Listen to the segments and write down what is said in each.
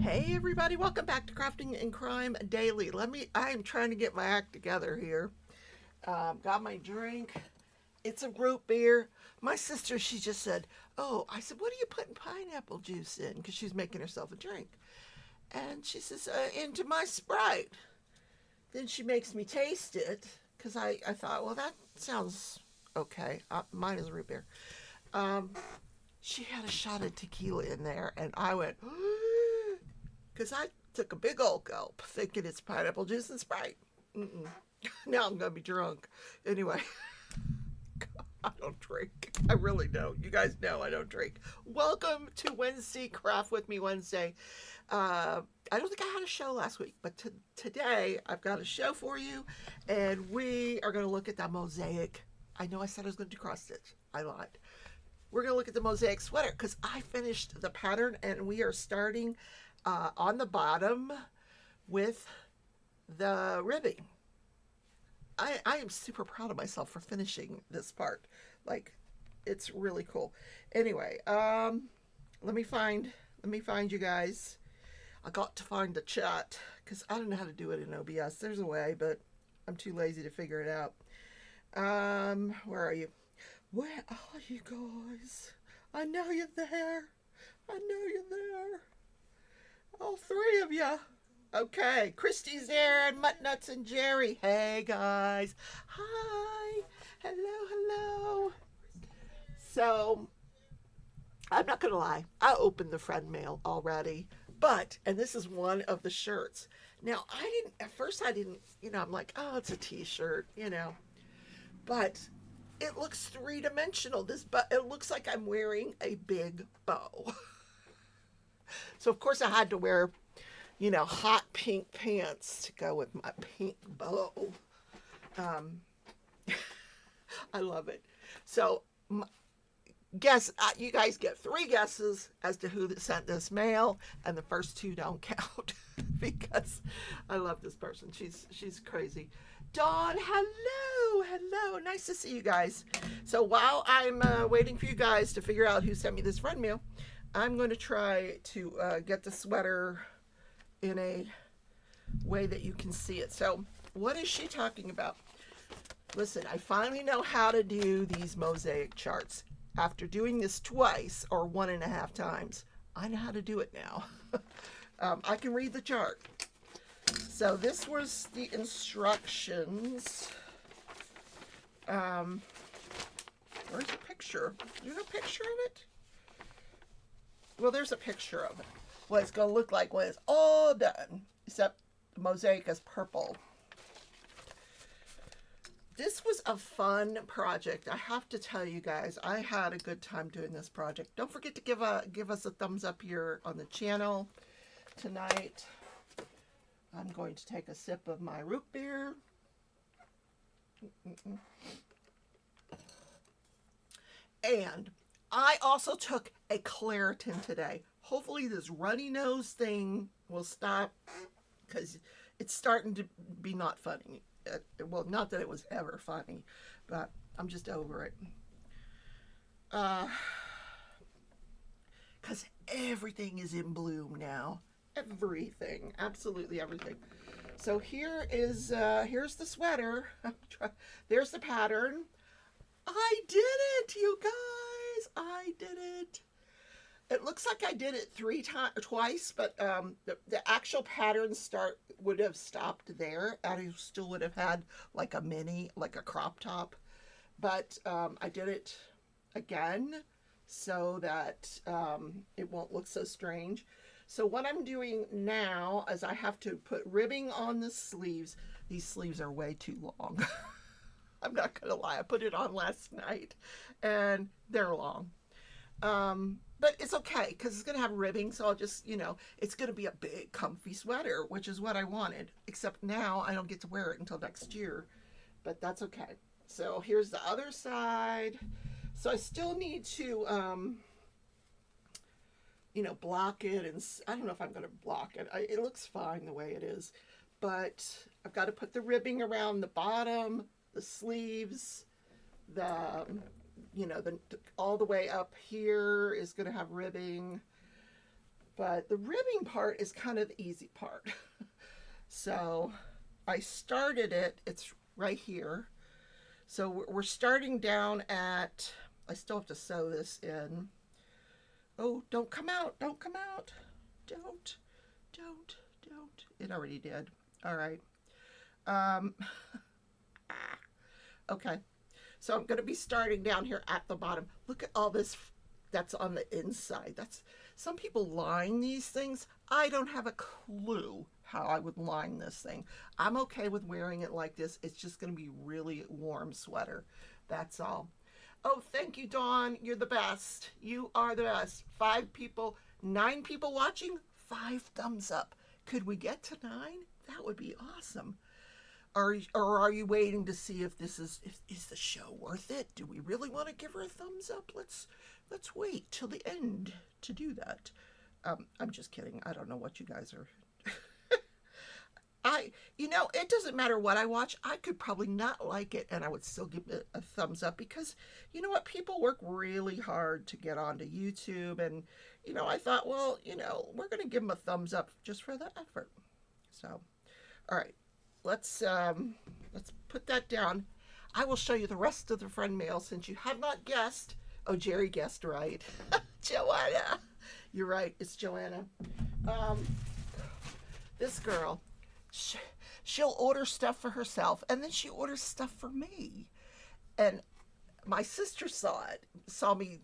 Hey everybody, welcome back to Crafting and Crime Daily. I'm trying to get my act together here. Got my drink. It's a root beer. My sister, she just said, oh, I said, what are you putting pineapple juice in? Because she's making herself a drink. And she says, into my Sprite. Then she makes me taste it because I thought, well, that sounds okay. Mine is root beer. She had a shot of tequila in there, and I went, because I took a big old gulp thinking it's pineapple juice and Sprite. Now I'm going to be drunk. Anyway, I don't drink. I really don't. You guys know I don't drink. Welcome to Wednesday, Craft With Me Wednesday. I don't think I had a show last week, but today I've got a show for you, and we are going to look at that mosaic. I know I said I was going to do cross stitch. I lied. We're going to look at the mosaic sweater because I finished the pattern, and we are starting on the bottom with the ribbing. I am super proud of myself for finishing this part. Like, it's really cool. Anyway, let me find you guys. I got to find the chat because I don't know how to do it in OBS. There's a way, but I'm too lazy to figure it out. Where are you? Where are you guys? I know you're there. I know you're there. All three of you. Okay, Christy's there, and Muttnuts and Jerry. Hey guys. Hi. Hello, hello. So, I'm not gonna lie. I opened the friend mail already, and this is one of the shirts. Now, at first I didn't, I'm like, oh, it's a t-shirt, but it looks three-dimensional. It looks like I'm wearing a big bow. So, of course, I had to wear, hot pink pants to go with my pink bow. I love it. So, you guys get 3 guesses as to who sent this mail, and the first 2 don't count because I love this person. She's crazy. Dawn, hello, nice to see you guys. So while I'm waiting for you guys to figure out who sent me this friend mail, I'm going to try to get the sweater in a way that you can see it. So what is she talking about? Listen, I finally know how to do these mosaic charts. After doing this twice or 1.5 times, I know how to do it now. I can read the chart. So this was the instructions. Where's the picture? Is there a picture of it? Well, there's a picture of it. What it's going to look like when it's all done, except the mosaic is purple. This was a fun project. I have to tell you guys, I had a good time doing this project. Don't forget to give us a thumbs up here on the channel tonight. I'm going to take a sip of my root beer. And I also took a Claritin today. Hopefully this runny nose thing will stop because it's starting to be not funny. Well, not that it was ever funny, but I'm just over it. Because everything is in bloom now. Everything, absolutely everything. So here's the sweater. There's the pattern. I did it, you guys. I did it. It looks like I did it twice, but the actual pattern would have stopped there. I still would have had like a mini, like a crop top, but I did it again so that it won't look so strange. So what I'm doing now is I have to put ribbing on the sleeves. These sleeves are way too long. I'm not gonna lie, I put it on last night and they're long. But it's okay because it's gonna have ribbing, so I'll just, it's gonna be a big comfy sweater, which is what I wanted, except now I don't get to wear it until next year, but that's okay. So here's the other side. So I still need to block it, and I don't know if I'm going to block it. It looks fine the way it is, but I've got to put the ribbing around the bottom, the sleeves, all the way up here is going to have ribbing. But the ribbing part is kind of the easy part. So I started it, it's right here. So we're starting down at, I still have to sew this in. Oh, don't come out, don't come out. Don't. It already did. All right. Okay. So I'm going to be starting down here at the bottom. Look at all this that's on the inside. That's, some people line these things. I don't have a clue how I would line this thing. I'm okay with wearing it like this. It's just going to be really warm sweater. That's all. Oh, thank you, Dawn. You're the best. You are the best. 5 people, 9 people watching, 5 thumbs up. Could we get to 9? That would be awesome. Or are you waiting to see if this is the show worth it? Do we really want to give her a thumbs up? Let's wait till the end to do that. I'm just kidding. I don't know what you guys are. It doesn't matter what I watch. I could probably not like it and I would still give it a thumbs up because you know what? People work really hard to get onto YouTube, and I thought, well, we're going to give them a thumbs up just for the effort. So, all right. Let's put that down. I will show you the rest of the friend mail since you have not guessed. Oh, Jerry guessed right. Joanna. You're right. It's Joanna. This girl, she'll order stuff for herself and then she orders stuff for me. And my sister saw me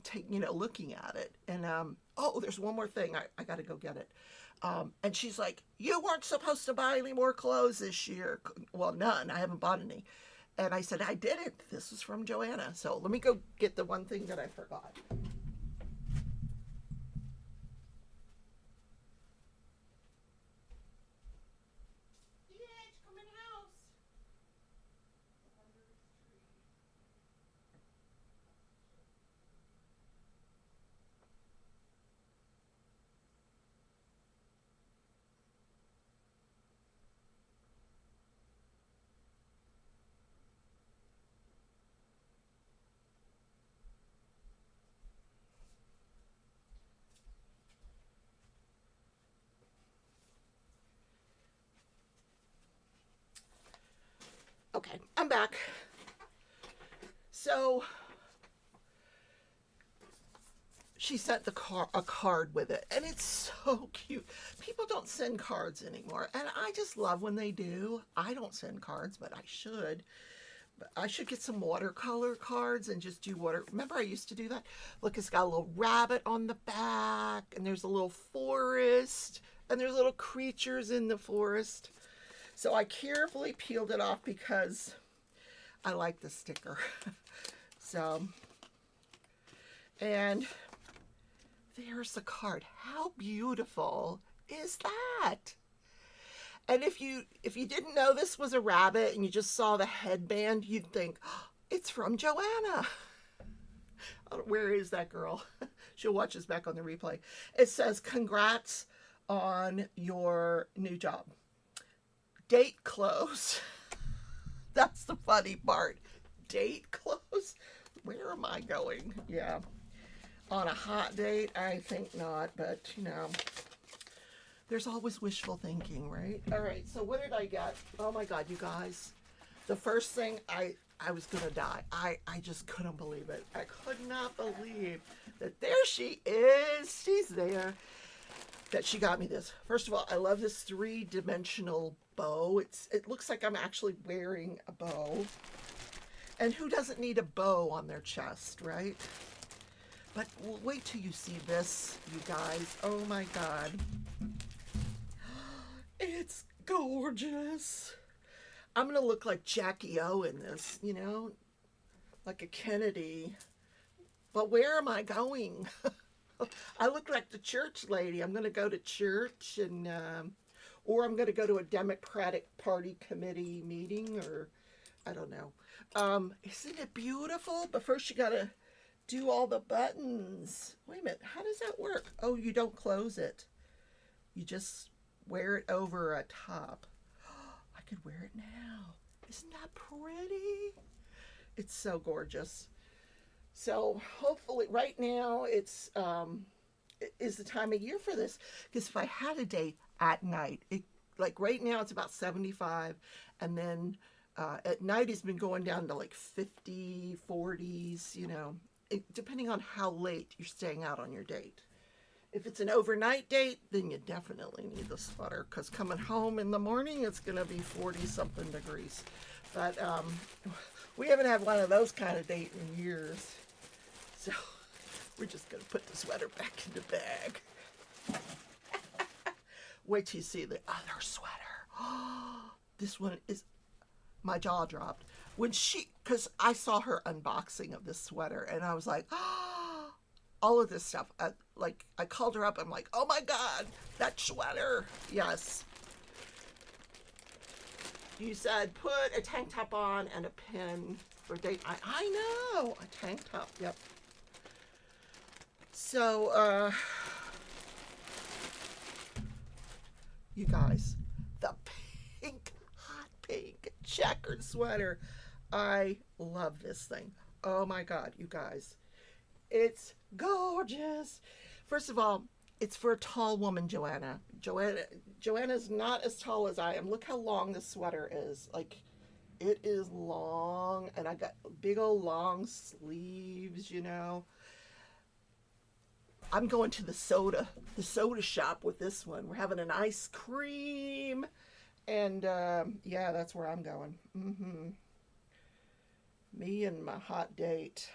looking at it. And, oh, there's one more thing. I got to go get it. And she's like, you weren't supposed to buy any more clothes this year. Well, none. I haven't bought any. And I said, I didn't. This was from Joanna. So let me go get the one thing that I forgot. Okay, I'm back. So she sent a card with it, and it's so cute. People don't send cards anymore, and I just love when they do. I don't send cards, but I should. But I should get some watercolor cards and just do water. Remember I used to do that? Look, it's got a little rabbit on the back, and there's a little forest, and there's little creatures in the forest. So I carefully peeled it off because I like the sticker. So, and there's the card. How beautiful is that? And if you didn't know this was a rabbit and you just saw the headband, you'd think, oh, it's from Joanna. Where is that girl? She'll watch us back on the replay. It says, congrats on your new job. Date close. That's the funny part. Date close? Where am I going? Yeah. On a hot date? I think not, but there's always wishful thinking, right? All right, so what did I get? Oh my God, you guys. The first thing, I was gonna die. I just couldn't believe it. I could not believe that there she is. She's there. That she got me this. First of all, I love this 3-dimensional bow. It looks like I'm actually wearing a bow. And who doesn't need a bow on their chest, right? But wait till you see this, you guys. Oh my God. It's gorgeous. I'm going to look like Jackie O in this, like a Kennedy. But where am I going? I look like the church lady. I'm going to go to church and, or I'm going to go to a Democratic Party committee meeting, or I don't know. Isn't it beautiful? But first you got to do all the buttons. Wait a minute. How does that work? Oh, you don't close it. You just wear it over a top. I could wear it now. Isn't that pretty? It's so gorgeous. So hopefully right now it's is the time of year for this. Because if I had a date at night, like right now it's about 75, and then at night it's been going down to like 50, 40s, you know, depending on how late you're staying out on your date. If it's an overnight date, then you definitely need the sweater, because coming home in the morning, it's going to be 40-something degrees. But we haven't had one of those kind of date in years. So we're just going to put the sweater back in the bag. Wait till you see the other sweater. This one is, my jaw dropped. Because I saw her unboxing of this sweater, and I was like, all of this stuff. I called her up. I'm like, oh my God, that sweater. Yes. You said put a tank top on and a pin for date. I know, a tank top. Yep. So, you guys, the pink, hot pink checkered sweater. I love this thing. Oh my God, you guys. It's gorgeous. First of all, it's for a tall woman, Joanna. Joanna's not as tall as I am. Look how long this sweater is. Like, it is long, and I got big old long sleeves, you know. I'm going to the soda shop with this one. We're having an ice cream, and yeah, that's where I'm going. Me and my hot date.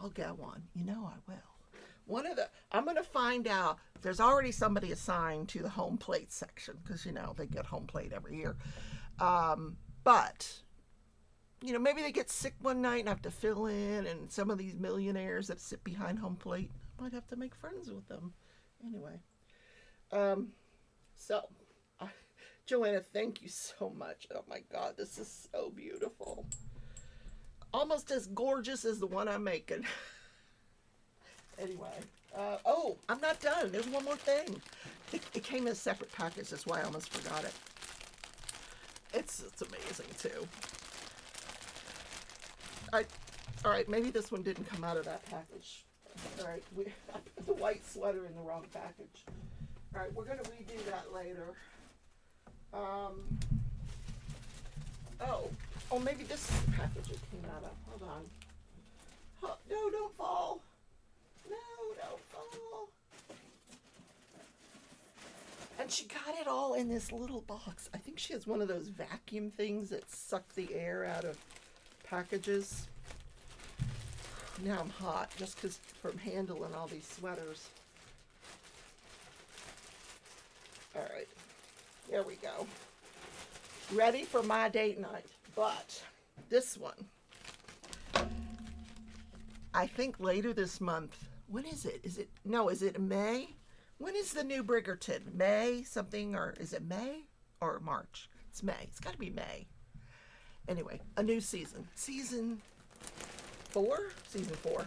I'll get one. You know I will. I'm going to find out. There's already somebody assigned to the home plate section, because, you know, they get home plate every year. But, you know, maybe they get sick one night and have to fill in, and some of these millionaires that sit behind home plate might have to make friends with them. Anyway. Joanna, thank you so much. Oh my God, this is so beautiful. Almost as gorgeous as the one I'm making. Anyway, oh, I'm not done. There's one more thing. It came in a separate package. That's why I almost forgot it. It's amazing too. All right, maybe this one didn't come out of that package. All right, I put the white sweater in the wrong package. All right, we're gonna redo that later. Oh, maybe this is the package it came out of. Hold on. Oh, no, don't fall. No, don't fall. And she got it all in this little box. I think she has one of those vacuum things that suck the air out of packages. Now I'm hot just because from handling all these sweaters. All right, there we go. Ready for my date night. But this one, I think later this month. When is it? Is it May? When is the new Bridgerton? May something, or is it May or March? It's May. It's got to be May. Anyway, a new season. Season 4? Season 4.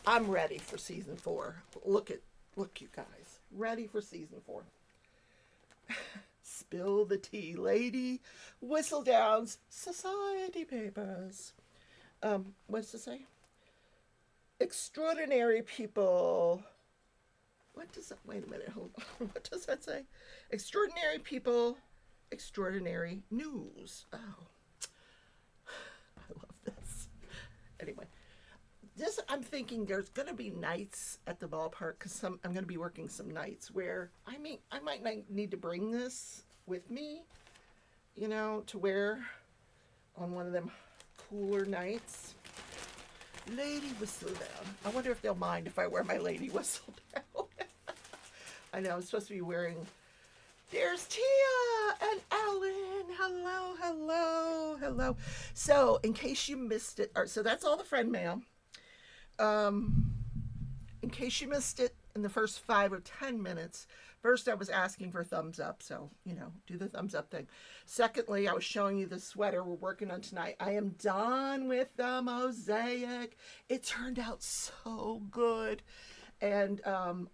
I'm ready for season 4. Look, you guys. Ready for season 4. Spill the tea, lady. Whistledown's Society Papers. What does it say? Extraordinary people. What does that, wait a minute, hold on. What does that say? Extraordinary people, extraordinary news. Oh, I love this. Anyway, I'm thinking there's going to be nights at the ballpark, because I'm going to be working some nights where, I might need to bring this with me, you know, to wear on one of them cooler nights. Lady Whistledown. I wonder if they'll mind if I wear my Lady Whistledown. I know, I'm supposed to be wearing... There's Tia and Ellen. Hello, hello, hello. So, in case you missed it, so that's all the friend mail. In case you missed it in the first 5 or 10 minutes, first I was asking for thumbs up, so, you know, do the thumbs up thing. Secondly, I was showing you the sweater we're working on tonight. I am done with the mosaic. It turned out so good. And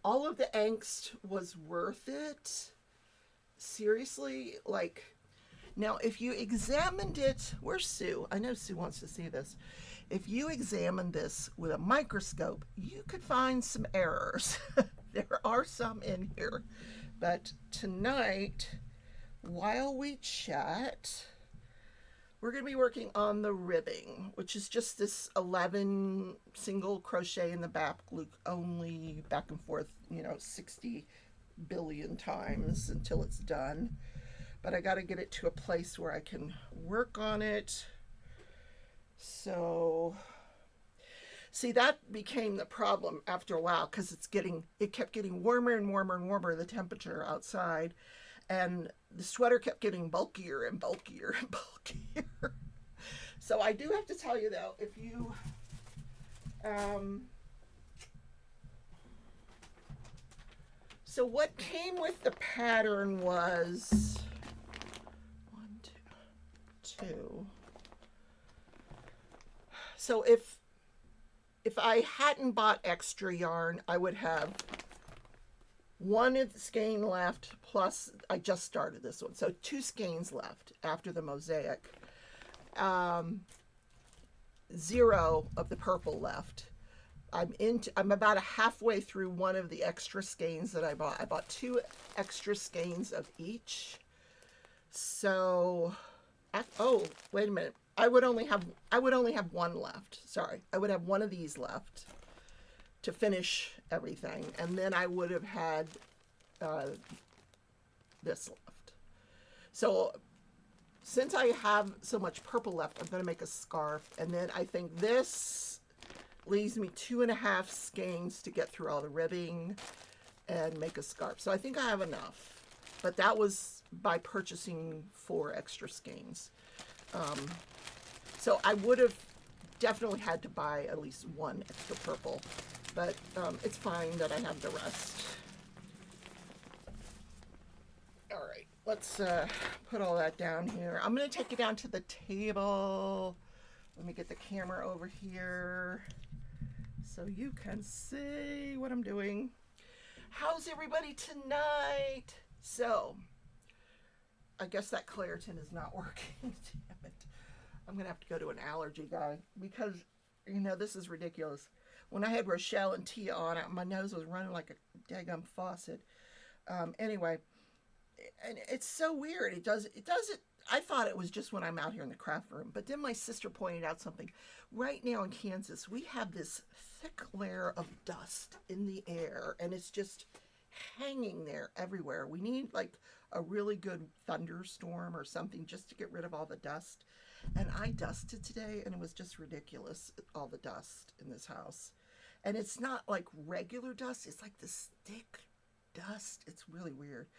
all of the angst was worth it. Seriously, like, Now, if you examined it, where's Sue? I know Sue wants to see this. If you examined this with a microscope, you could find some errors. There are some in here. But tonight, while we chat, we're going to be working on the ribbing, which is just this 11 single crochet in the back loop, only back and forth, 60 billion times until it's done. But I got to get it to a place where I can work on it. So, see, that became the problem after a while because it kept getting warmer and warmer and warmer, the temperature outside, and the sweater kept getting bulkier and bulkier and bulkier. So I do have to tell you though, if you, so what came with the pattern was 1, 2, 2. So if I hadn't bought extra yarn, I would have one skein left, plus I just started this one. So 2 skeins left after the mosaic. 0 of the purple left. I'm about halfway through one of the extra skeins that I bought. I bought 2 extra skeins of each. So, oh, wait a minute. I would only have one left. Sorry. I would have one of these left to finish everything, and then I would have had this left. So since I have so much purple left, I'm going to make a scarf, and then I think this leaves me 2.5 skeins to get through all the ribbing and make a scarf. So I think I have enough, but that was by purchasing 4 extra skeins. So I would have definitely had to buy at least 1 extra purple, but it's fine that I have the rest. All right, let's put all that down here. I'm going to take it down to the table. Let me get the camera over here so you can see what I'm doing. How's everybody tonight? So, I guess that Claritin is not working. Damn it. I'm going to have to go to an allergy guy because, this is ridiculous. When I had Rochelle and Tia on, my nose was running like a daggum faucet. Anyway, and it's so weird. It does it. I thought it was just when I'm out here in the craft room, but then my sister pointed out something. Right now in Kansas, we have this thick layer of dust in the air, and it's just hanging there everywhere. We need like a really good thunderstorm or something just to get rid of all the dust. And I dusted today, and it was just ridiculous, all the dust in this house. And it's not like regular dust. It's like this thick dust. It's really weird.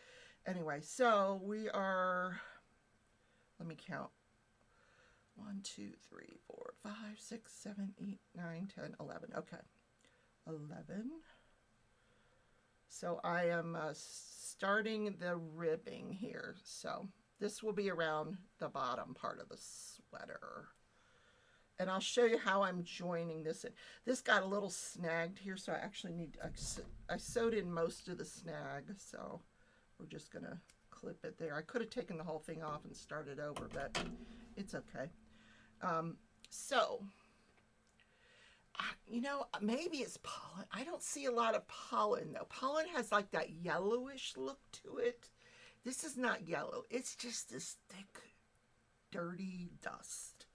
Anyway, so we are, let me count. 1, 2, 3, 4, 5, 6, 7, 8, 9, 10, 11. Okay. 11. So I am starting the ribbing here. So this will be around the bottom part of the sweater. And I'll show you how I'm joining this in. This got a little snagged here, so I actually need, I sewed in most of the snag, so we're just going to clip it there. I could have taken the whole thing off and started over, but it's okay. So, maybe it's pollen. I don't see a lot of pollen, though. Pollen has like that yellowish look to it. This is not yellow. It's just this thick, dirty dust.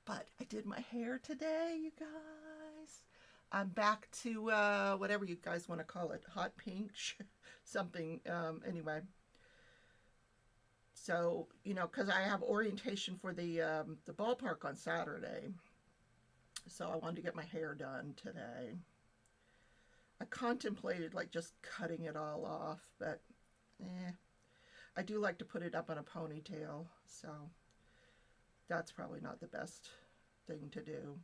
But I did my hair today, you guys. I'm back to whatever you guys want to call it. Hot pink, something. Anyway. So, because I have orientation for the ballpark on Saturday. So I wanted to get my hair done today. I contemplated like just cutting it all off, but I do like to put it up on a ponytail, so that's probably not the best thing to do.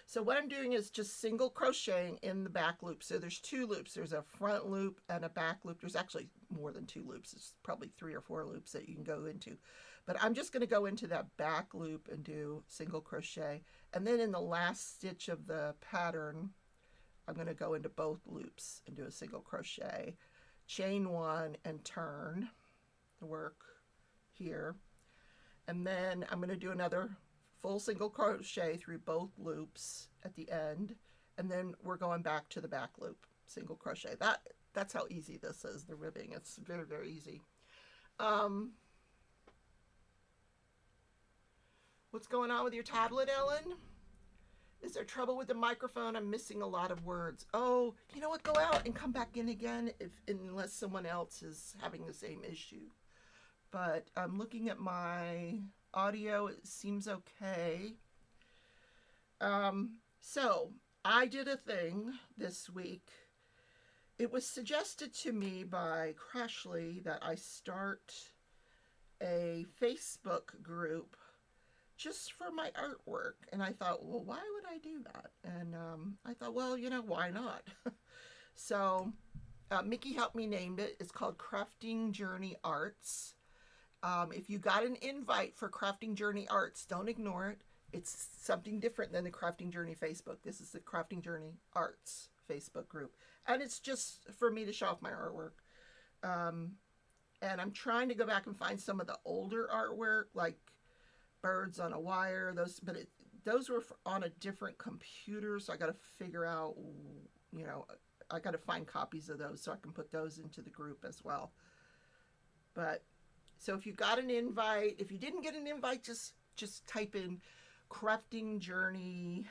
So what I'm doing is just single crocheting in the back loop. So there's 2 loops. There's a front loop and a back loop. There's actually more than 2 loops. It's probably 3 or 4 loops that you can go into. But I'm just going to go into that back loop and do single crochet. And then in the last stitch of the pattern, I'm going to go into both loops and do a single crochet, chain 1 and turn the work here. And then I'm going to do another full single crochet through both loops at the end, and then we're going back to the back loop, single crochet. That's how easy this is, the ribbing. It's very, very easy. What's going on with your tablet, Ellen? Is there trouble with the microphone? I'm missing a lot of words. Oh, you know what? Go out and come back in again unless someone else is having the same issue. But I'm looking at my audio. It seems okay. So I did a thing this week. It was suggested to me by Crashley that I start a Facebook group just for my artwork. And I thought, well, why would I do that? And I thought, well, you know, why not? So Mickey helped me name it. It's called Crafting Journey Arts. If you got an invite for Crafting Journey Arts, don't ignore it. It's something different than the Crafting Journey Facebook. This is the Crafting Journey Arts Facebook group. And it's just for me to show off my artwork. And I'm trying to go back and find some of the older artwork, like birds on a wire. Those were on a different computer, so I got to figure out, you know, I got to find copies of those so I can put those into the group as well. But so if you got an invite, if you didn't get an invite, just type in Crafting Journey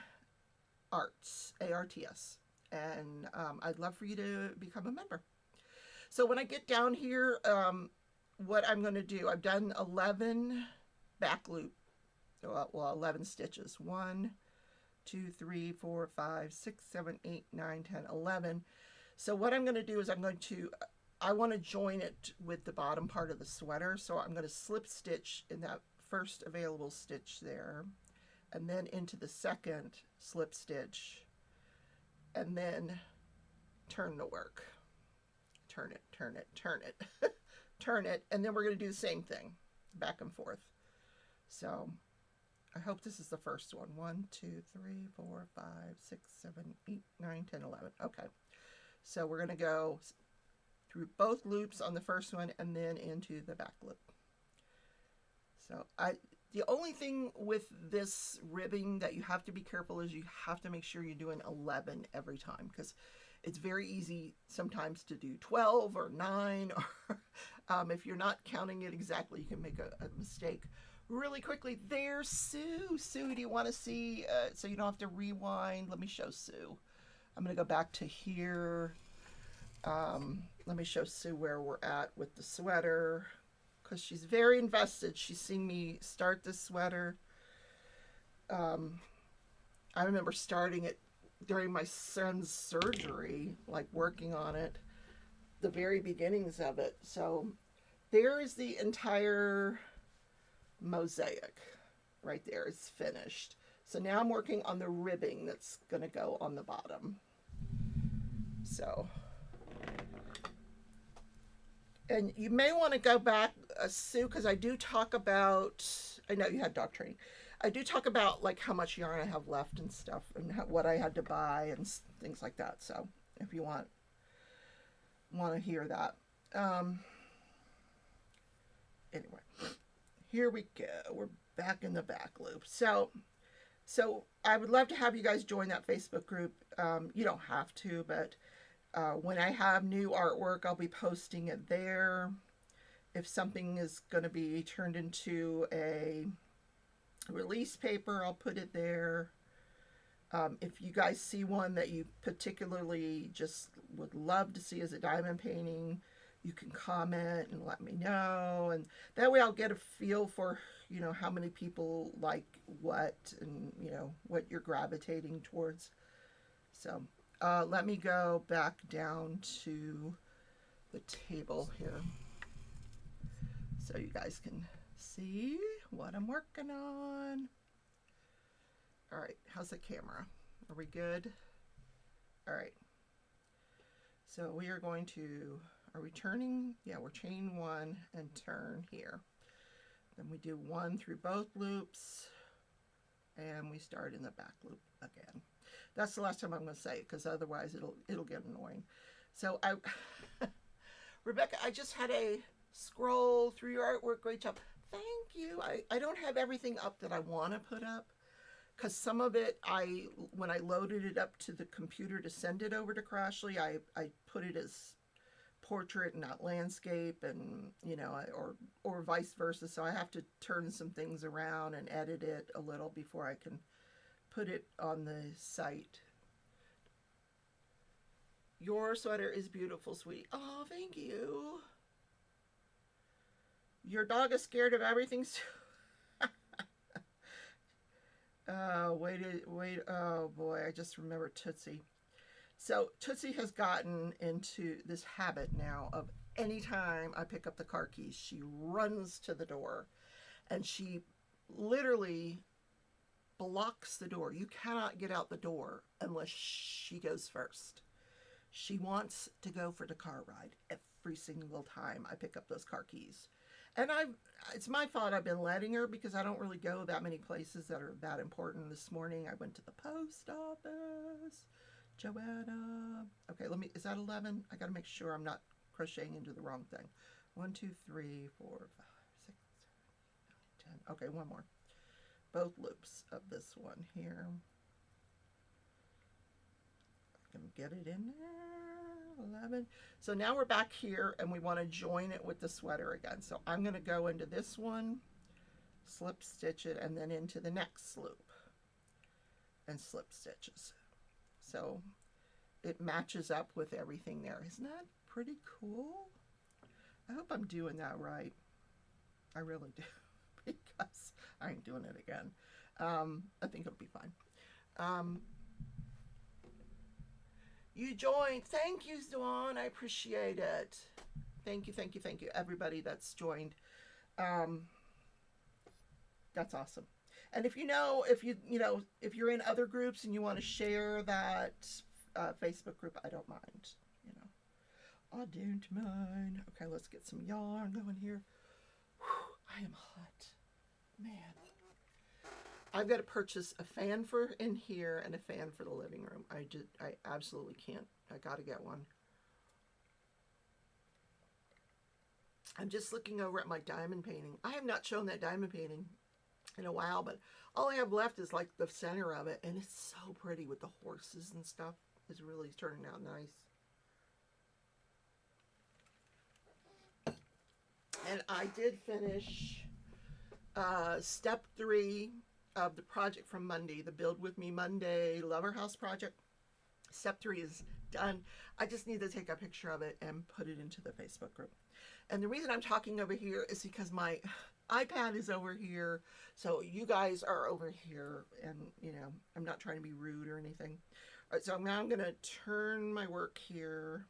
Arts, ARTS, and I'd love for you to become a member. So when I get down here, what I'm going to do, I've done 11 back loop, well, 11 stitches. 1, 2, 3, 4, 5, 6, 7, 8, 9, 10, 11. So what I'm going to do is I want to join it with the bottom part of the sweater. So I'm going to slip stitch in that first available stitch there, and then into the second slip stitch, and then turn the work. Turn it, turn it, turn it, turn it, and then we're going to do the same thing, back and forth. So I hope this is the first one. 1, 2, 3, 4, 5, 6, 7, 8, 9, 10, 11. Okay. So we're going to go through both loops on the first one and then into the back loop. So the only thing with this ribbing that you have to be careful is you have to make sure you're doing 11 every time, because it's very easy sometimes to do 12 or 9, or if you're not counting it exactly, you can make a mistake really quickly. There's Sue. Sue, do you want to see, so you don't have to rewind? Let me show Sue. I'm going to go back to here. Let me show Sue where we're at with the sweater, because she's very invested. She's seen me start this sweater. I remember starting it during my son's surgery, like working on it, the very beginnings of it. So there is the entire mosaic right there. It's finished. So now I'm working on the ribbing that's going to go on the bottom. So, and you may want to go back, Sue, because I do talk about, I know you had dog training. I do talk about like how much yarn I have left and stuff, and what I had to buy and things like that. So if you want to hear that. Anyway, here we go. We're back in the back loop. So I would love to have you guys join that Facebook group. You don't have to, but when I have new artwork, I'll be posting it there. If something is going to be turned into a release paper, I'll put it there. If you guys see one that you particularly just would love to see as a diamond painting, you can comment and let me know, and that way I'll get a feel for, you know, how many people like what, and you know what you're gravitating towards. So let me go back down to the table here so you guys can see what I'm working on. All right, how's the camera? Are we good? All right. So we are going to, are we turning? Yeah, we're chain 1 and turn here. Then we do 1 through both loops, and we start in the back loop again. That's the last time I'm going to say it, because otherwise it'll get annoying. So Rebecca, I just had a scroll through your artwork. Great job. thank you. I don't have everything up that I want to put up because some of it, when I loaded it up to the computer to send it over to Crashley, I put it as portrait and not landscape, and or vice versa. So I have to turn some things around and edit it a little before I can put it on the site. Your sweater is beautiful, sweetie. Oh, thank you. Your dog is scared of everything. Wait. Oh boy, I just remember Tootsie. So Tootsie has gotten into this habit now of anytime I pick up the car keys, she runs to the door and she literally blocks the door. You cannot get out the door unless she goes first. She wants to go for the car ride every single time I pick up those car keys. And it's my fault I've been letting her because I don't really go that many places that are that important. This morning I went to the post office. Joanna. Okay, is that 11? I got to make sure I'm not crocheting into the wrong thing. 1, 2, 3, 4, 5, 6, 7, 8, 9, 10. Okay, one more. Both loops of this one here. I can get it in there. 11. So now we're back here and we want to join it with the sweater again. So I'm going to go into this one, slip stitch it, and then into the next loop and slip stitches. So it matches up with everything there. Isn't that pretty cool? I hope I'm doing that right. I really do, because I ain't doing it again. I think it'll be fine. You joined. Thank you, Dawn. I appreciate it. Thank you, everybody that's joined. That's awesome. And if if you're in other groups and you want to share that Facebook group, I don't mind. I don't mind. Okay, let's get some yarn going here. Whew, I am hot, man. I've got to purchase a fan for in here and a fan for the living room. I absolutely can't. I got to get one. I'm just looking over at my diamond painting. I have not shown that diamond painting in a while, but all I have left is like the center of it, and it's so pretty with the horses and stuff. It's really turning out nice. And I did finish step 3 of the project from Monday, the Build With Me Monday Lover House project. Step 3 is done. I just need to take a picture of it and put it into the Facebook group. And the reason I'm talking over here is because my iPad is over here, so you guys are over here, and I'm not trying to be rude or anything. All right, so now I'm gonna turn my work here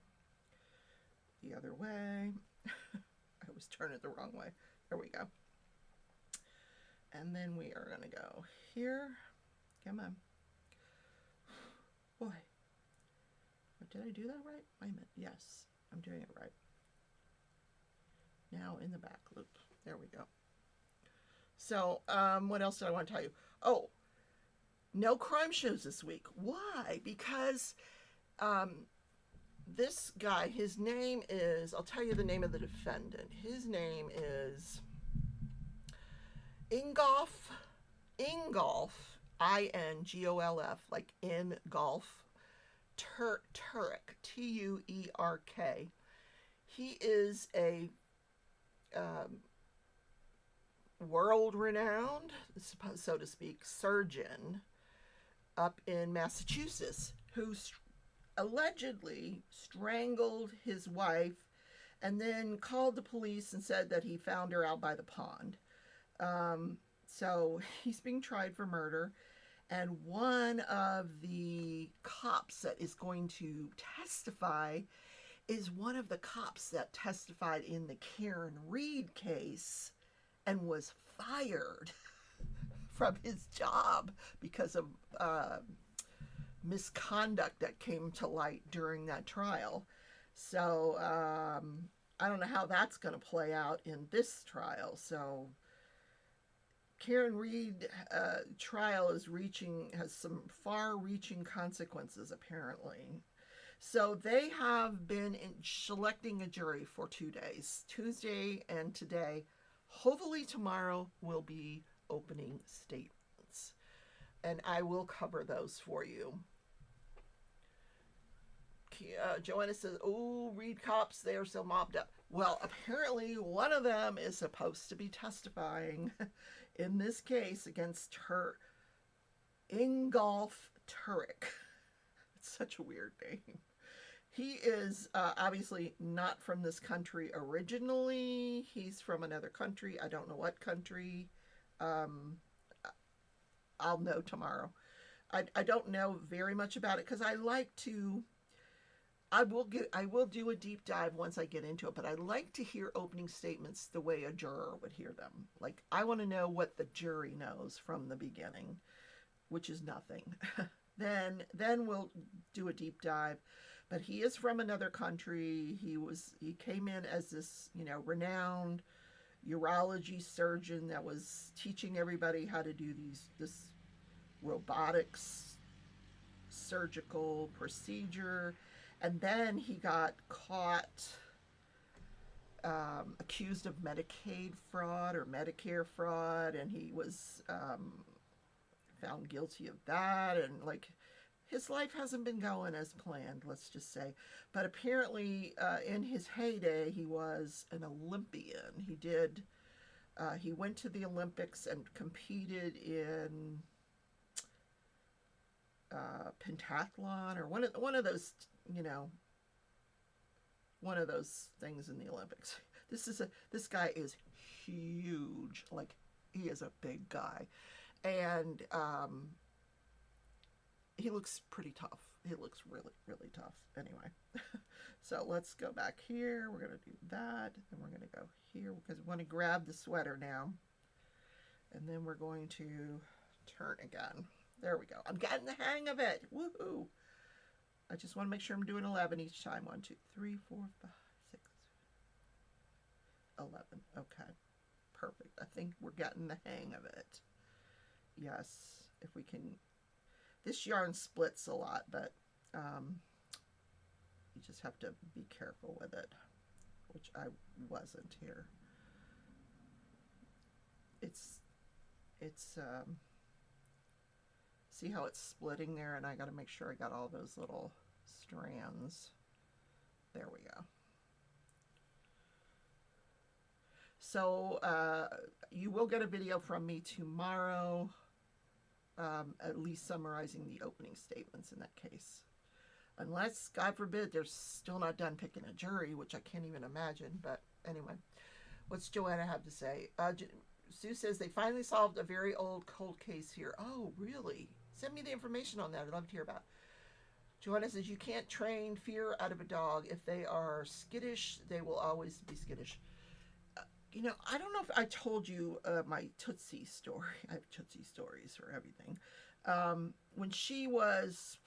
the other way. I always turn it the wrong way. There we go. And then we are gonna go here. Come on. Boy. Did I do that right? Wait a minute. Yes, I'm doing it right. Now in the back loop. There we go. So, what else did I want to tell you? Oh, no crime shows this week. Why? Because this guy, his name is, I'll tell you the name of the defendant. His name is Ingolf, I-N-G-O-L-F, like in golf, Turek, T-U-E-R-K. He is a world-renowned, so to speak, surgeon up in Massachusetts who allegedly strangled his wife and then called the police and said that he found her out by the pond. So he's being tried for murder, and one of the cops that is going to testify is one of the cops that testified in the Karen Reed case and was fired from his job because of misconduct that came to light during that trial. So I don't know how that's going to play out in this trial. So Karen Reed trial has some far-reaching consequences, apparently. So they have been selecting a jury for 2 days, Tuesday and today. Hopefully tomorrow will be opening statements, and I will cover those for you. Joanna says, "Oh, Reed cops, they are so mobbed up." Well, apparently one of them is supposed to be testifying in this case against her Ingolf Turek. It's such a weird name. He is obviously not from this country originally. He's from another country. I don't know what country. Um, I'll know tomorrow. I don't know very much about it because I like to. I will do a deep dive once I get into it, but I like to hear opening statements the way a juror would hear them. Like, I want to know what the jury knows from the beginning, which is nothing. then we'll do a deep dive. But he is from another country. He came in as this, renowned urology surgeon that was teaching everybody how to do this robotics surgical procedure. And then he got caught, accused of Medicaid fraud or Medicare fraud, and he was found guilty of that. And his life hasn't been going as planned, let's just say. But apparently, in his heyday, he was an Olympian. He went to the Olympics and competed in pentathlon or one of those, one of those things in the Olympics. This guy is huge. He is a big guy, and he looks pretty tough. He looks really, really tough. Anyway, so let's go back here. We're going to do that, and we're going to go here because we want to grab the sweater now, and then we're going to turn again. There we go. I'm getting the hang of it. Woohoo! I just want to make sure I'm doing 11 each time. 1, 2, 3, 4, 5, 6, 11. Okay. Perfect. I think we're getting the hang of it. Yes. If we can. This yarn splits a lot, but you just have to be careful with it, which I wasn't here. See how it's splitting there, and I got to make sure I got all those little strands. There we go. So you will get a video from me tomorrow, at least summarizing the opening statements in that case. Unless, God forbid, they're still not done picking a jury, which I can't even imagine. But anyway, what's Joanna have to say? Sue says they finally solved a very old cold case here. Oh, really? Send me the information on that. I'd love to hear about it. Joanna says you can't train fear out of a dog. If they are skittish, they will always be skittish. I don't know if I told you my Tootsie story. I have Tootsie stories for everything. When she was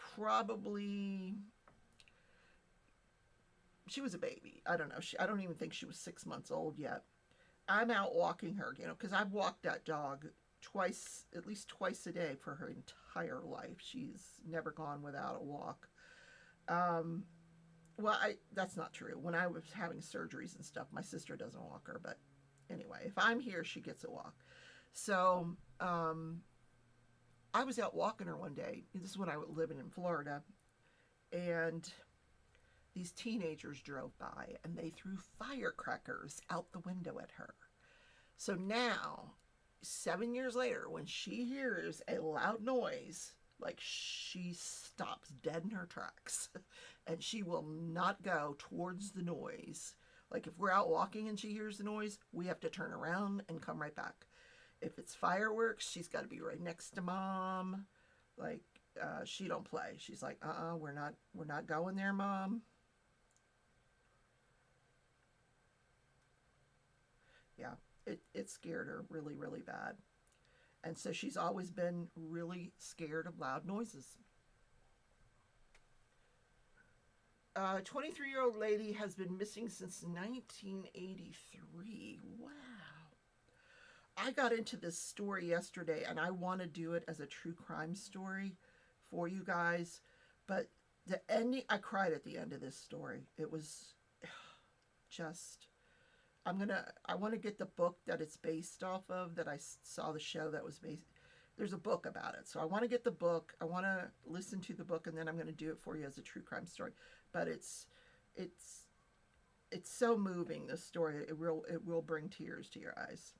she was a baby. I don't know. I don't even think she was 6 months old yet. I'm out walking her, because I've walked that dog at least twice a day for her entire life. She's never gone without a walk. Well, that's not true. When I was having surgeries and stuff, my sister doesn't walk her, but anyway, if I'm here, she gets a walk. So, I was out walking her one day. This is when I was living in Florida, and these teenagers drove by and they threw firecrackers out the window at her. So now, 7 years later, when she hears a loud noise, she stops dead in her tracks and she will not go towards the noise. If we're out walking and she hears the noise, we have to turn around and come right back. If it's fireworks, she's got to be right next to mom. She don't play. She's like, we're not going there, mom. Yeah, it scared her really, really bad. And so she's always been really scared of loud noises. A 23-year-old lady has been missing since 1983. Wow. I got into this story yesterday, and I want to do it as a true crime story for you guys. But the ending, I cried at the end of this story. It was just, I want to get the book that it's based off of, that I saw the show that was based. There's a book about it. So I want to get the book. I want to listen to the book, and then I'm going to do it for you as a true crime story. But it's so moving, this story. It will bring tears to your eyes.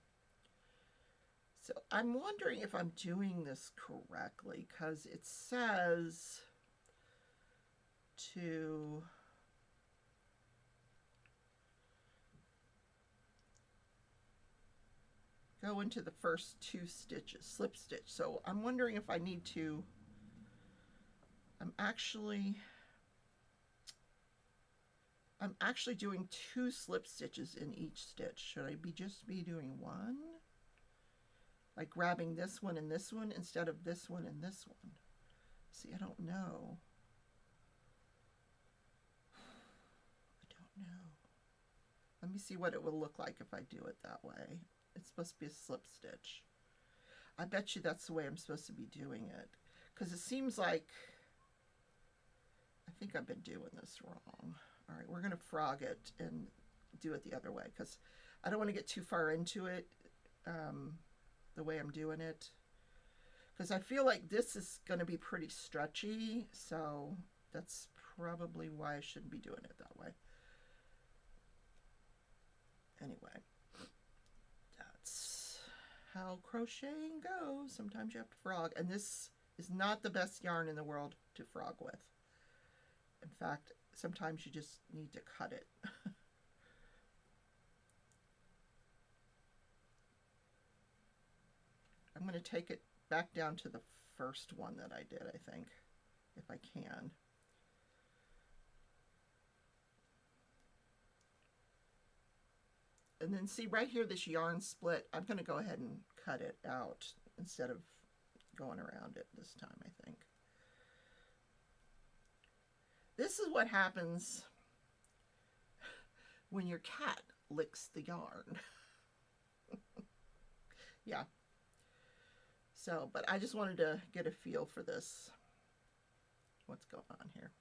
So I'm wondering if I'm doing this correctly, because it says to go into the first 2 stitches, slip stitch. So I'm wondering if I need to, I'm actually doing 2 slip stitches in each stitch. Should I just be doing 1? Like grabbing this one and this one instead of this one and this one. See, I don't know. I don't know. Let me see what it will look like if I do it that way. It's supposed to be a slip stitch. I bet you that's the way I'm supposed to be doing it. Because it seems like, I think I've been doing this wrong. All right, we're going to frog it and do it the other way, because I don't want to get too far into it the way I'm doing it. Because I feel like this is going to be pretty stretchy, so that's probably why I shouldn't be doing it that way. Anyway, that's how crocheting goes. Sometimes you have to frog, and this is not the best yarn in the world to frog with. In fact, sometimes you just need to cut it. I'm going to take it back down to the first one that I did, I think, if I can. And then see right here, this yarn split, I'm going to go ahead and cut it out instead of going around it this time, I think. This is what happens when your cat licks the yarn. Yeah. So, but I just wanted to get a feel for this. What's going on here?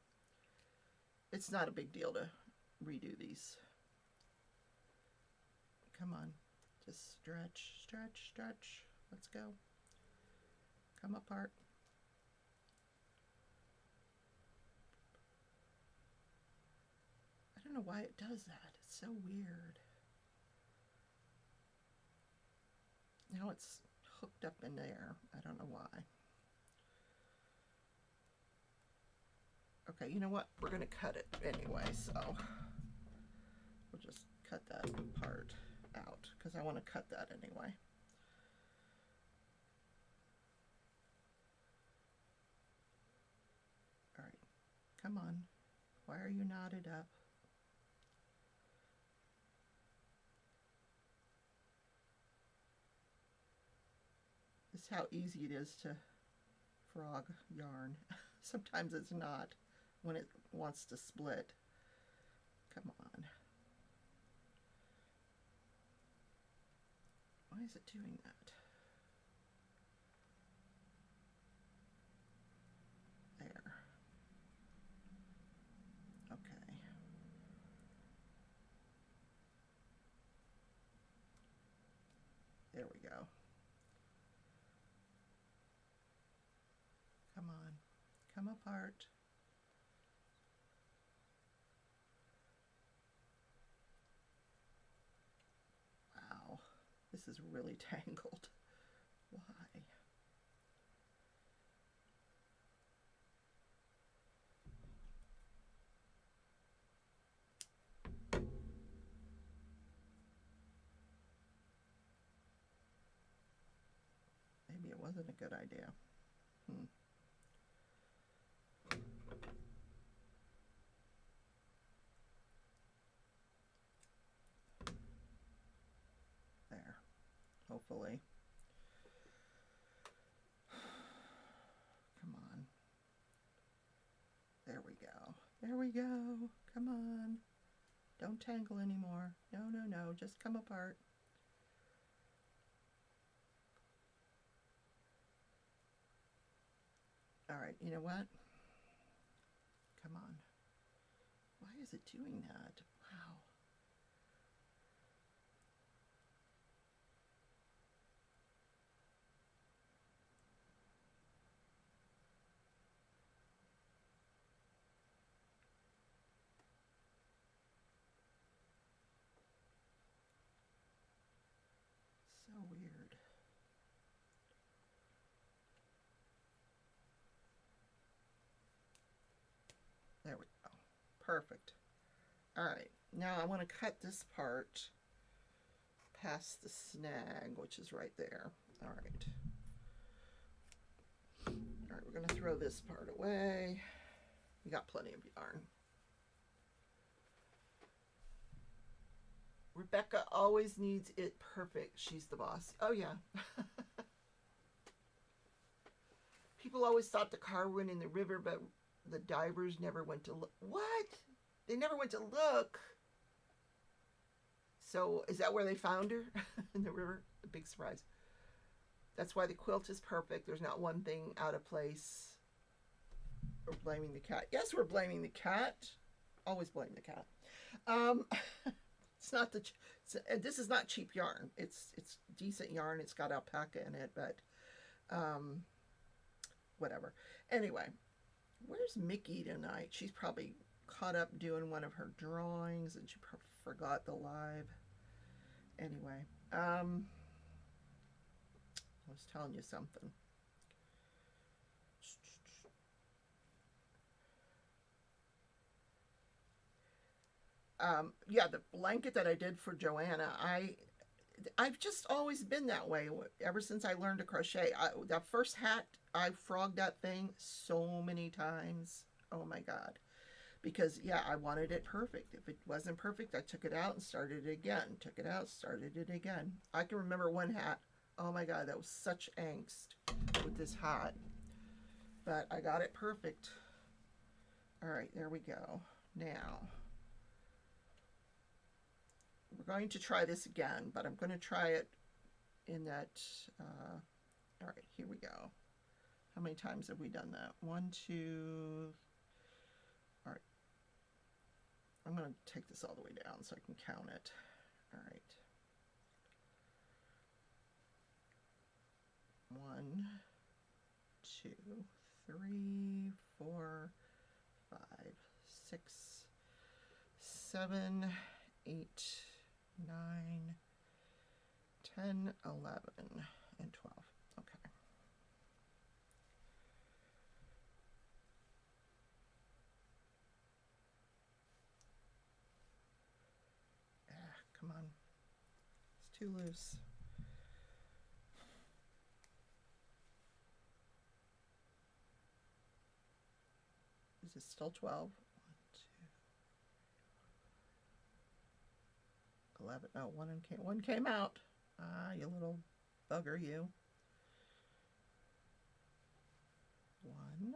It's not a big deal to redo these. Come on. Just stretch, stretch, stretch. Let's go. Come apart. I don't know why it does that. It's so weird. Now it's hooked up in there. I don't know why. Okay, you know what? We're going to cut it anyway, so we'll just cut that part out because I want to cut that anyway. All right, come on. Why are you knotted up? This is how easy it is to frog yarn. Sometimes it's not when it wants to split. Come on. Why is it doing that? There. Okay. There we go. Come on. Come apart. Wow. This is really tangled. Why? Maybe it wasn't a good idea. There. Hopefully. Come on. There we go. There we go. Come on. Don't tangle anymore. No, no, no. Just come apart. All right, you know what? Come on. Why is it doing that? Wow. Perfect. All right, now I want to cut this part past the snag, which is right there. All right. All right, we're going to throw this part away. We got plenty of yarn. Rebecca always needs it perfect. She's the boss. Oh, yeah. People always thought the car went in the river, but the divers never went to look. What? They never went to look. So is that where they found her? In the river? A big surprise. That's why the quilt is perfect. There's not one thing out of place. We're blaming the cat. Yes, we're blaming the cat. Always blame the cat. It's not the. This is not cheap yarn. It's decent yarn. It's got alpaca in it, but whatever. Anyway, where's Mickey tonight? She's probably caught up doing one of her drawings, and she forgot the live. Anyway, I was telling you something. Yeah, the blanket that I did for Joanna, I've just always been that way ever since I learned to crochet. That first hat, I frogged that thing so many times. Oh my God. Because, yeah, I wanted it perfect. If it wasn't perfect, I took it out and started it again. Took it out, started it again. I can remember one hat. Oh my God, that was such angst with this hat. But I got it perfect. All right, there we go. Now, we're going to try this again, but I'm going to try it in that, all right, here we go. How many times have we done that? 1, 2, all right. I'm going to take this all the way down so I can count it. All right. 1, 2, 3, 4, 5, 6, 7, 8, 9, 10, 11, and 12. Okay. Come on. It's too loose. Is it still 12? 1, 2, 11. Oh, one came out. Ah, you little bugger, you. 1, 2.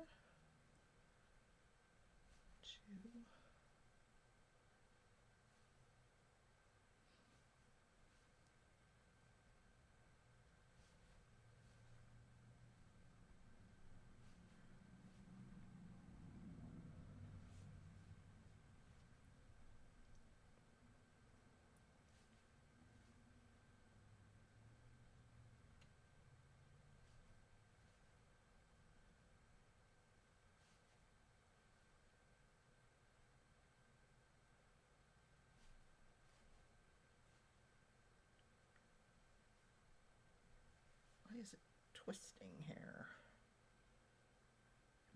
Why is it twisting here?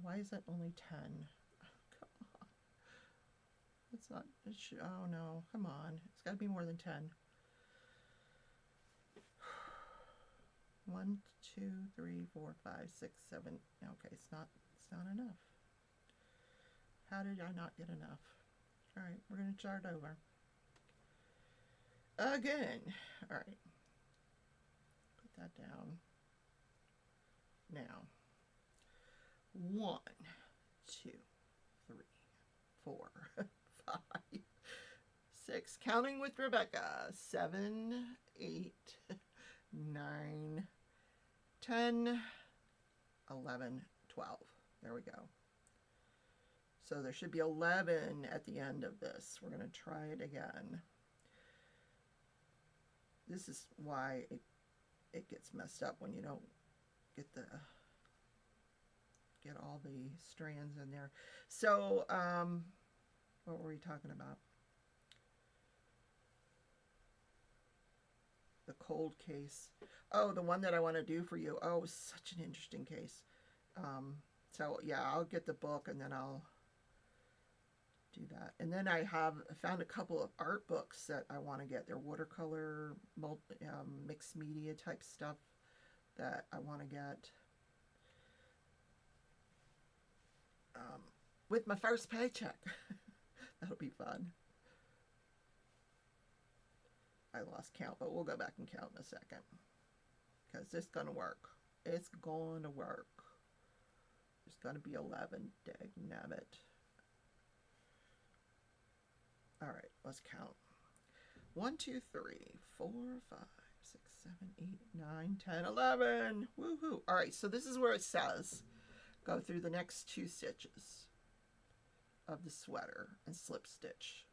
Why is it only 10? Oh, come on. It's not, oh no, come on. It's got to be more than 10. 1, 2, 3, 4, 5, 6, 7. Okay, it's not enough. How did I not get enough? All right, we're going to start over. Again. All right. Put that down. Now, 1, 2, 3, 4, 5, 6. Counting with Rebecca. 7, 8, 9, 10, 11, 12. There we go. So there should be 11 at the end of this. We're going to try it again. This is why it gets messed up when you don't get all the strands in there. So what were we talking about? The cold case. Oh, the one that I want to do for you. Oh, such an interesting case. So yeah, I'll get the book and then I'll do that. And then I found a couple of art books that I want to get. They're watercolor, mixed media type stuff that I want to get. With my first paycheck. That'll be fun. I lost count, but we'll go back and count in a second. Because it's going to work. It's going to work. There's going to be 11. Dagnabbit. Alright, let's count. 1, 2, 3, 4, 5, 6, 7, 8, 9, 10, 11. Woohoo! Alright, so this is where it says go through the next 2 stitches of the sweater and slip stitch.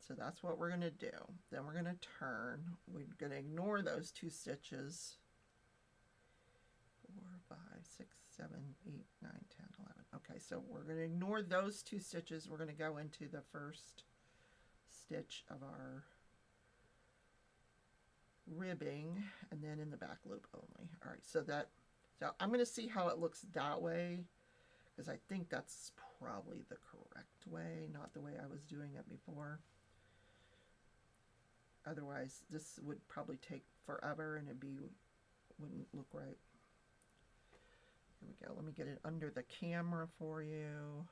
So that's what we're going to do. Then we're going to turn. We're going to ignore those 2 stitches. 4, 5, 6, 7, 8, 9, 10, 11. Okay, so we're going to ignore those 2 stitches. We're going to go into the first stitch of our ribbing and then in the back loop only. All right, so I'm going to see how it looks that way, because I think that's probably the correct way, not the way I was doing it before. Otherwise, this would probably take forever and wouldn't look right. Here we go. Let me get it under the camera for you.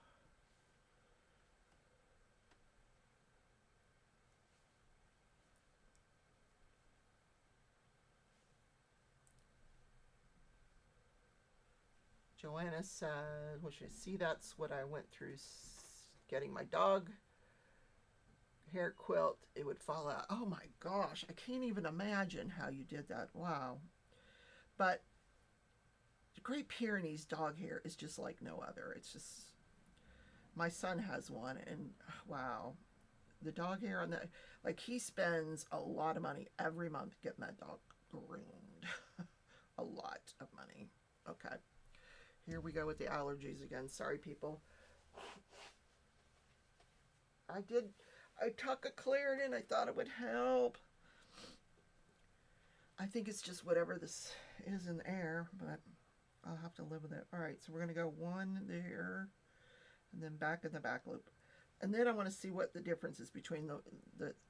Joanna said, well, you see, that's what I went through getting my dog hair quilt. It would fall out. Oh my gosh, I can't even imagine how you did that. Wow. But the Great Pyrenees dog hair is just like no other. It's just, my son has one, and wow, the dog hair on that, like, he spends a lot of money every month getting that dog groomed. A lot of money. Okay. Here we go with the allergies again. Sorry, people. I took a Claritin. I thought it would help. I think it's just whatever this is in the air, but I'll have to live with it. All right, so we're going to go 1 there, and then back in the back loop. And then I want to see what the difference is between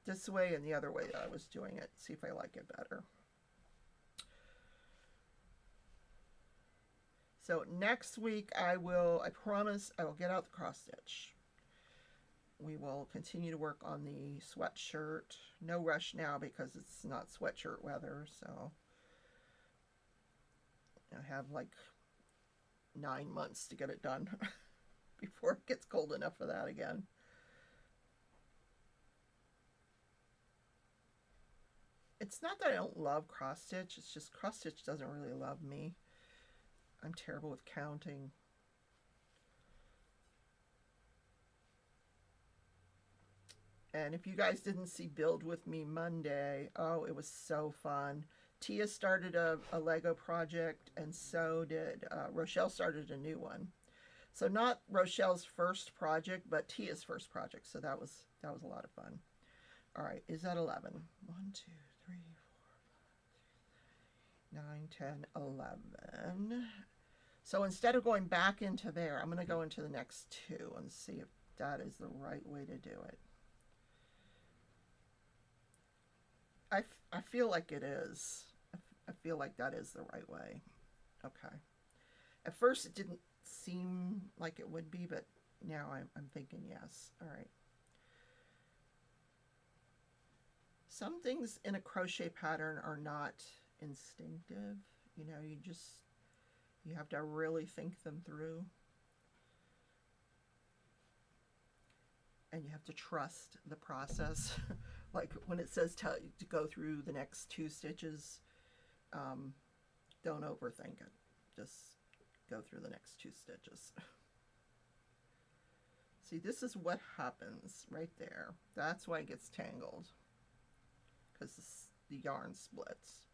this way and the other way that I was doing it. See if I like it better. So next week I promise I will get out the cross stitch. We will continue to work on the sweatshirt. No rush now because it's not sweatshirt weather, so I have like 9 months to get it done before it gets cold enough for that again. It's not that I don't love cross stitch, it's just cross stitch doesn't really love me. I'm terrible with counting. And if you guys didn't see Build With Me Monday, oh, it was so fun. Tia started a Lego project, and so did Rochelle started a new one. So not Rochelle's first project, but Tia's first project. So that was a lot of fun. All right, is that 11? 1, 2, 3, 4, 5, 9, 10, 11. So instead of going back into there, I'm going to go into the next 2 and see if that is the right way to do it. I feel like it is. I feel like that is the right way. Okay. At first it didn't seem like it would be, but now I'm thinking yes. All right. Some things in a crochet pattern are not instinctive. You know, you have to really think them through. And you have to trust the process. Like when it says tell you to go through the next 2 stitches, don't overthink it. Just go through the next 2 stitches. See, this is what happens right there. That's why it gets tangled, because the yarn splits.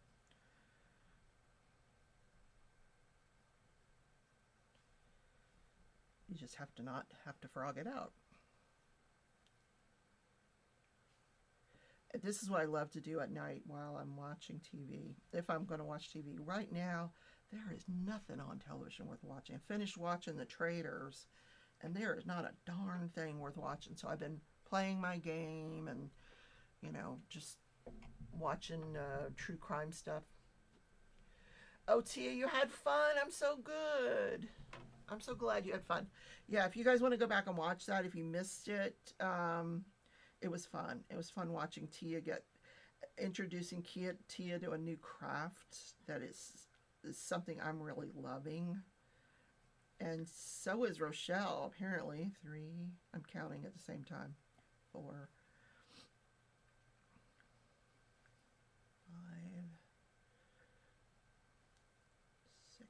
You just have to not have to frog it out. This is what I love to do at night while I'm watching TV. If I'm going to watch TV. Right now, there is nothing on television worth watching. I finished watching The Traitors, and there is not a darn thing worth watching. So I've been playing my game and, you know, just watching true crime stuff. Oh, Tia, you had fun. I'm so good. I'm so glad you had fun. Yeah, if you guys want to go back and watch that, if you missed it, it was fun. It was fun watching Tia introducing Tia to a new craft that is something I'm really loving. And so is Rochelle, apparently. 3, I'm counting at the same time. 4, 5, 6.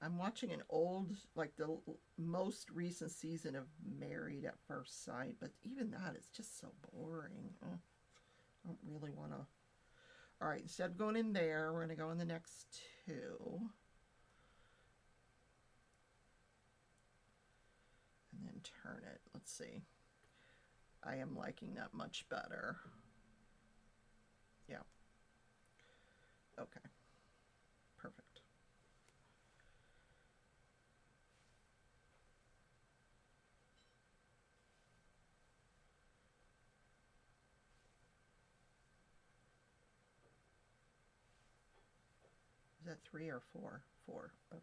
I'm watching an old, like the most recent season of Married at First Sight, but even that is just so boring. I don't really want to. All right, instead of going in there, we're going to go in the next 2. And then turn it. Let's see. I am liking that much better. Yeah. Okay. Perfect. Is that 3 or 4? 4. Okay.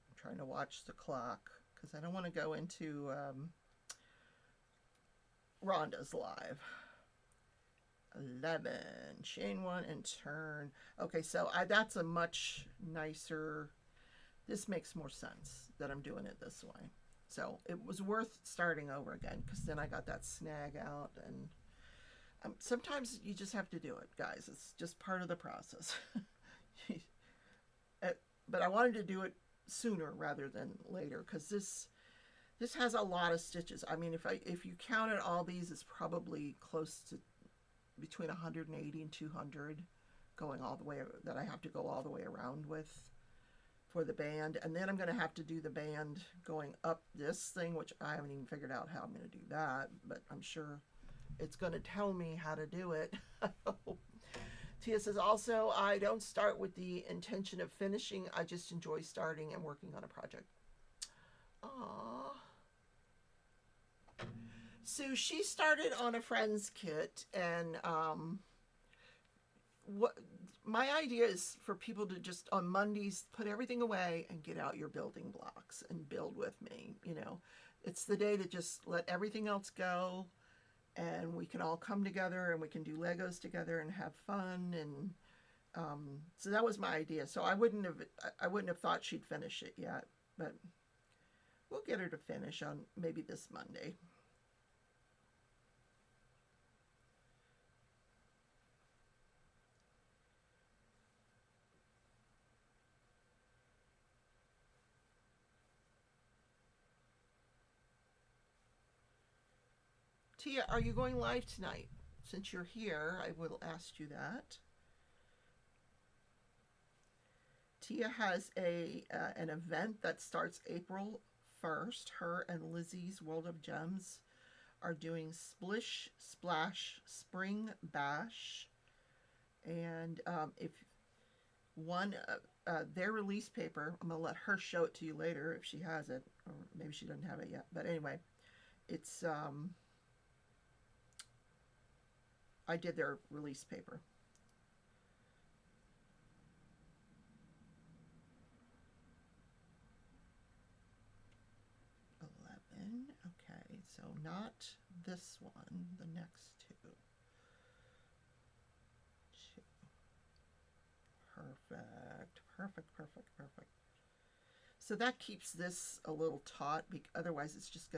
I'm trying to watch the clock because I don't want to go into Rhonda's live. 11, chain 1 and turn. Okay, so that's a much nicer, this makes more sense that I'm doing it this way. So it was worth starting over again because then I got that snag out, and sometimes you just have to do it, guys. It's just part of the process. But I wanted to do it sooner rather than later because this has a lot of stitches. I mean, if you counted all these, it's probably close to between 180 and 200 going all the way, that I have to go all the way around with for the band. And then I'm going to have to do the band going up this thing, which I haven't even figured out how I'm going to do that, but I'm sure it's going to tell me how to do it. Tia says, also, I don't start with the intention of finishing. I just enjoy starting and working on a project. Aww. So she started on a friend's kit, and what my idea is for people to just on Mondays put everything away and get out your building blocks and build with me. You know, it's the day to just let everything else go, and we can all come together and we can do Legos together and have fun. And so that was my idea. So I wouldn't have thought she'd finish it yet, but we'll get her to finish on maybe this Monday. Tia, are you going live tonight? Since you're here, I will ask you that. Tia has an event that starts April 1st. Her and Lizzie's World of Gems are doing Splish Splash Spring Bash. And if one, their release paper, I'm going to let her show it to you later if she has it, or maybe she doesn't have it yet. But anyway, it's... I did their release paper. Okay, so not this one, the next 2. Perfect. So that keeps this a little taut, otherwise it's just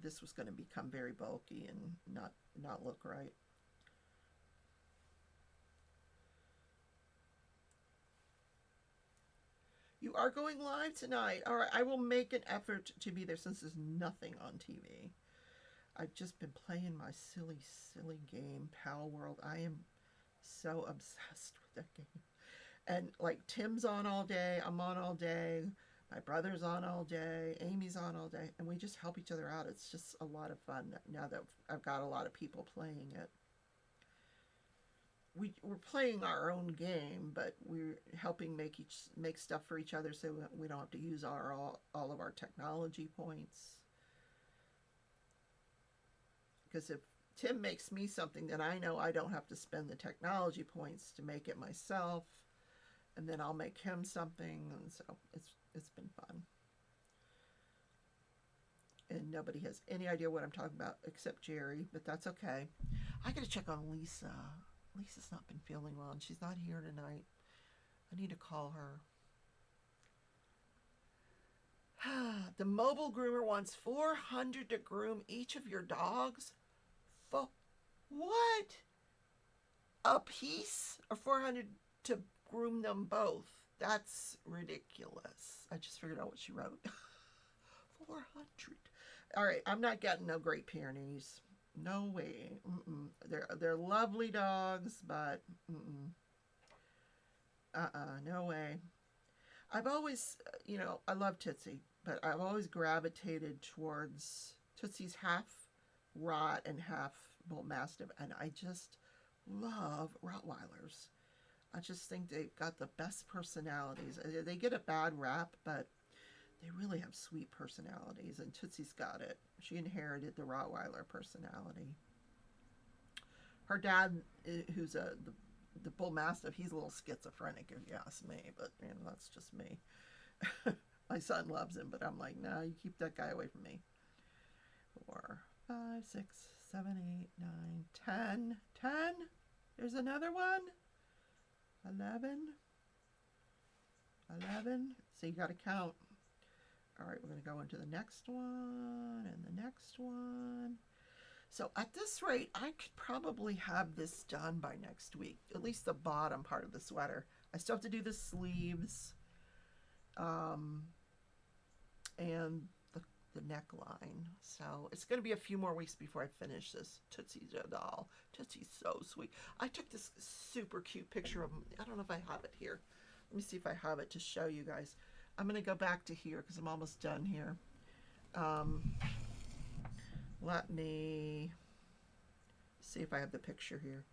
this was gonna become very bulky and not look right. You are going live tonight. All right, I will make an effort to be there since there's nothing on TV. I've just been playing my silly, silly game, Pal World. I am so obsessed with that game. And like Tim's on all day, I'm on all day, my brother's on all day, Amy's on all day, and we just help each other out. It's just a lot of fun now that I've got a lot of people playing it. We're playing our own game, but we're helping make stuff for each other so we don't have to use all of our technology points. Because if Tim makes me something, then I know I don't have to spend the technology points to make it myself, and then I'll make him something, and so it's been fun. And nobody has any idea what I'm talking about except Jerry, but that's okay. I gotta check on Lisa. Lisa's not been feeling well, and she's not here tonight. I need to call her. The mobile groomer wants $400 to groom each of your dogs. For what? A piece? Or $400 to groom them both? That's ridiculous. I just figured out what she wrote. 400. All right, I'm not getting no Great Pyrenees. No way. They're lovely dogs, but no way. I've always, I love Tootsie, but I've always gravitated towards Tootsie's half Rot and half Bull Mastiff, and I just love Rottweilers. I just think they've got the best personalities. They get a bad rap, but they really have sweet personalities, and Tootsie's got it. She inherited the Rottweiler personality. Her dad, who's the Bull Mastiff, he's a little schizophrenic, if you ask me, but that's just me. My son loves him, but I'm like, no, you keep that guy away from me. 4, 5, 6, 7, 8, 9, 10. 10? There's another one. 11. So you got to count. All right, we're going to go into the next one and the next one. So at this rate, I could probably have this done by next week, at least the bottom part of the sweater. I still have to do the sleeves and the neckline. So it's going to be a few more weeks before I finish this Tootsie doll. Tootsie's so sweet. I took this super cute picture of him. I don't know if I have it here. Let me see if I have it to show you guys. I'm going to go back to here because I'm almost done here. Let me see if I have the picture here.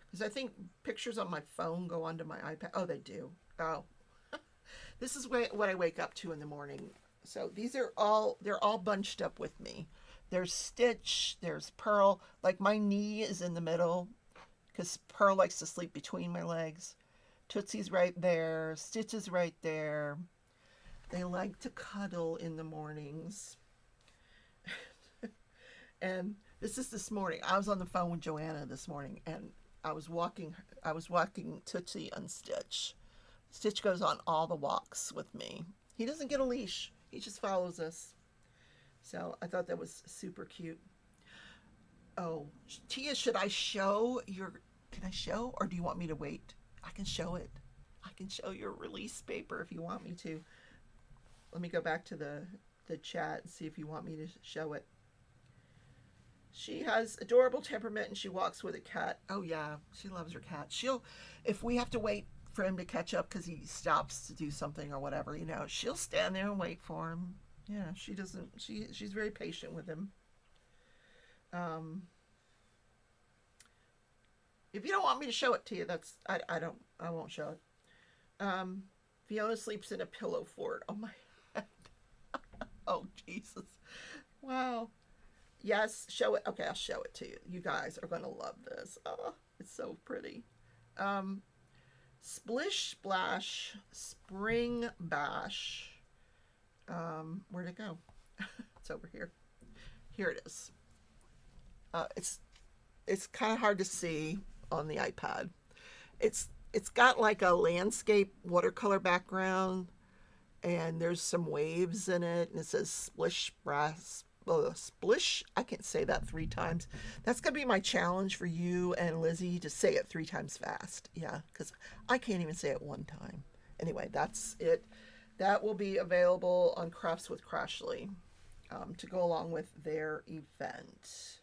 Because I think pictures on my phone go onto my iPad. Oh, they do. Oh. This is what I wake up to in the morning. So these are they're all bunched up with me. There's Stitch, there's Pearl. Like my knee is in the middle because Pearl likes to sleep between my legs. Tootsie's right there. Stitch is right there. They like to cuddle in the mornings. And this morning. I was on the phone with Joanna this morning, and I was walking Tootsie and Stitch. Stitch goes on all the walks with me. He doesn't get a leash. He just follows us. So I thought that was super cute. Oh, Tia, should I show can I show, or do you want me to wait? I can show it. I can show your release paper if you want me to. Let me go back to the chat and see if you want me to show it. She has adorable temperament and she walks with a cat. Oh yeah, she loves her cat. If we have to wait for him to catch up because he stops to do something or whatever, she'll stand there and wait for him. Yeah, she's very patient with him. If you don't want me to show it to you, I won't show it. Fiona sleeps in a pillow fort. Oh my head. Oh Jesus. Wow. Yes, show it. Okay, I'll show it to you. You guys are going to love this. Oh, it's so pretty. Splish Splash Spring Bash. Where'd it go? It's over here. Here it is. It's kind of hard to see on the iPad. It's got like a landscape watercolor background, and there's some waves in it, and it says Splish Splish. I can't say that 3 times. That's gonna be my challenge for you and Lizzie, to say it 3 times fast. Yeah, because I can't even say it 1 time. Anyway, that's it. That will be available on Crafts with Crashley to go along with their event.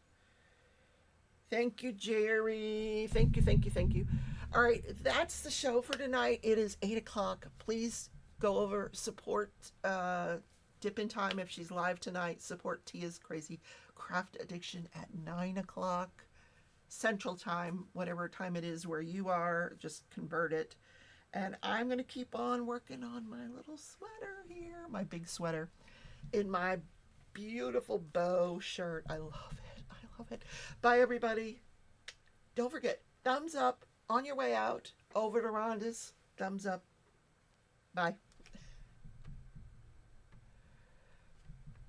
Thank you, Jerry. Thank you, thank you, thank you. All right, that's the show for tonight. It is 8 o'clock. Please go over, support Dip in Time if she's live tonight. Support Tia's Crazy Craft Addiction at 9 o'clock Central Time, whatever time it is where you are. Just convert it. And I'm going to keep on working on my little sweater here, my big sweater, in my beautiful bow shirt. I love it. I love it. Bye, everybody. Don't forget, thumbs up on your way out. Over to Rhonda's. Thumbs up. Bye.